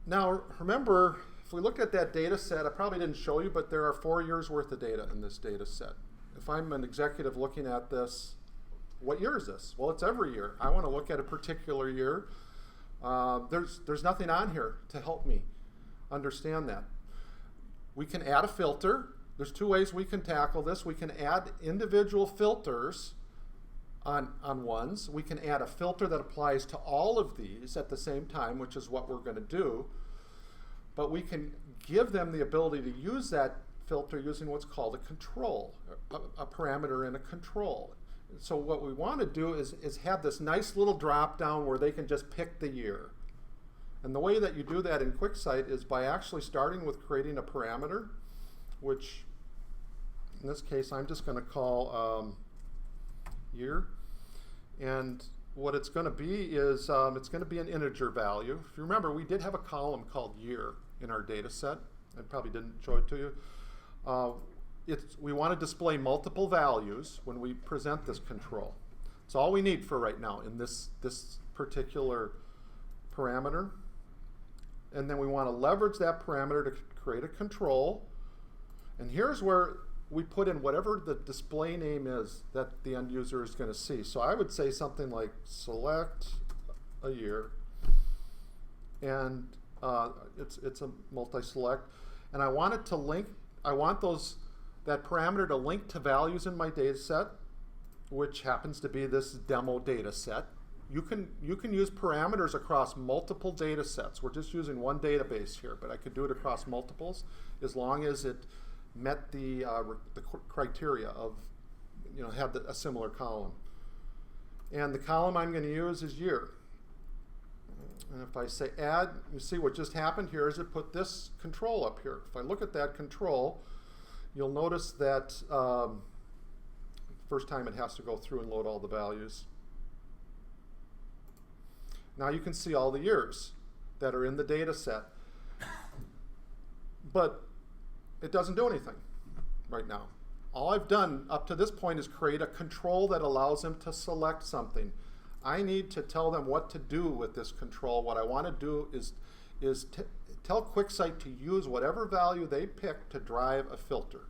Now, remember, if we look at that data set, I probably didn't show you, but there are 4 years worth of data in this data set. If I'm an executive looking at this, what year is this? Well, it's every year. I want to look at a particular year. There's nothing on here to help me understand that. We can add a filter. There's 2 ways we can tackle this. We can add individual filters on ones. We can add a filter that applies to all of these at the same time, which is what we're going to do. But we can give them the ability to use that filter using what's called a control, a parameter and a control. So what we want to do is have this nice little drop down where they can just pick the year. And the way that you do that in Quicksight is by actually starting with creating a parameter, which in this case I'm just going to call year. And what it's going to be is it's going to be an integer value. If you remember, we did have a column called year in our data set. I probably didn't show it to you. We want to display multiple values when we present this control. It's all we need for right now in this particular parameter. And then we want to leverage that parameter to create a control. And here's where we put in whatever the display name is that the end user is going to see. So I would say something like select a year. And it's a multi-select. And I want it to link, I want that parameter to link to values in my data set, which happens to be this demo data set. You can use parameters across multiple data sets. We're just using one database here, but I could do it across multiples as long as it met the criteria of, had a similar column. And the column I'm going to use is year. And if I say add, you see what just happened here is it put this control up here. If I look at that control, you'll notice that first time it has to go through and load all the values. Now you can see all the years that are in the data set. But it doesn't do anything right now. All I've done up to this point is create a control that allows them to select something. I need to tell them what to do with this control. What I want to do is tell Quicksight to use whatever value they pick to drive a filter.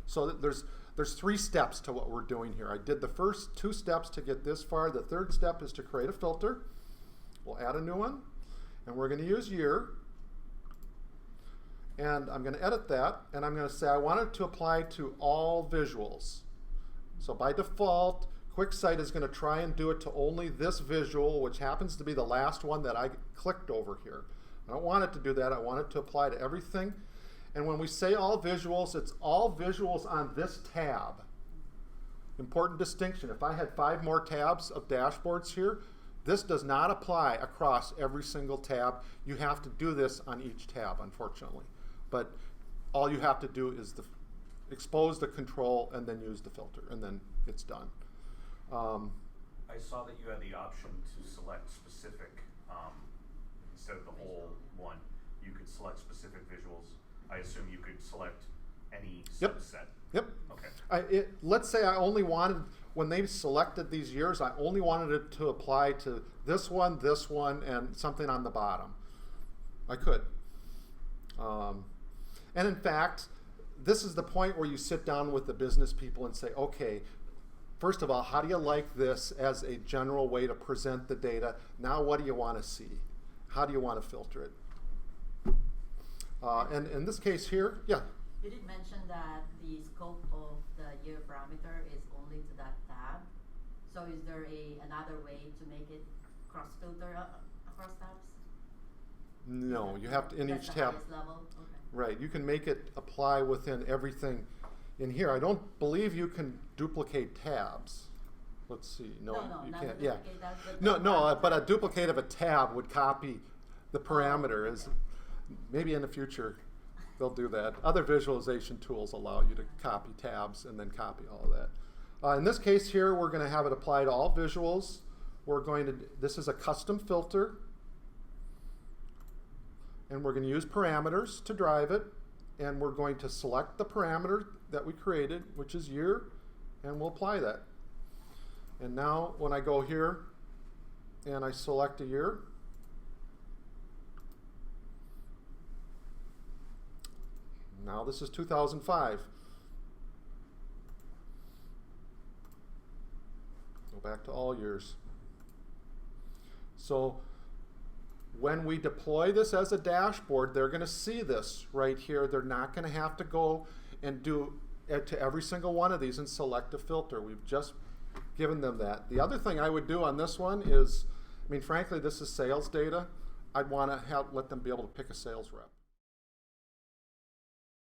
So that there's 3 steps to what we're doing here. I did the first 2 steps to get this far. The third step is to create a filter. We'll add a new one, and we're going to use year. And I'm going to edit that, and I'm going to say I want it to apply to all visuals. So by default, Quicksight is going to try and do it to only this visual, which happens to be the last one that I clicked over here. I don't want it to do that. I want it to apply to everything. And when we say all visuals, it's all visuals on this tab. Important distinction. If I had 5 more tabs of dashboards here, this does not apply across every single tab. You have to do this on each tab, unfortunately. But all you have to do is expose the control and then use the filter, and then it's done. I saw that you had the option to select specific, instead of the whole one, you could select specific visuals. I assume you could select any subset. Yep. Okay. Let's say I only wanted, when they selected these years, I only wanted it to apply to this one, and something on the bottom. I could. And in fact, this is the point where you sit down with the business people and say, okay, first of all, how do you like this as a general way to present the data? Now what do you want to see? How do you want to filter it? And in this case here, yeah? You did mention that the scope of the year parameter is only to that tab. So is there another way to make it cross-filter across tabs? No, you have to, in each tab. Level? Okay. Right, you can make it apply within everything in here. I don't believe you can duplicate tabs. Let's see. No, you can't. Yeah. But a duplicate of a tab would copy the parameter. As maybe in the future they'll do that. Other visualization tools allow you to copy tabs and then copy all of that. In this case here, we're going to have it apply to all visuals. This is a custom filter. And we're going to use parameters to drive it. And we're going to select the parameter that we created, which is year, and we'll apply that. And now when I go here and I select a year, Now this is 2005. Go back to all years. So when we deploy this as a dashboard, they're going to see this right here. They're not going to have to go and do to every single one of these and select a filter. We've just given them that. The other thing I would do on this one is, I mean, frankly, this is sales data. I'd want to let them be able to pick a sales rep.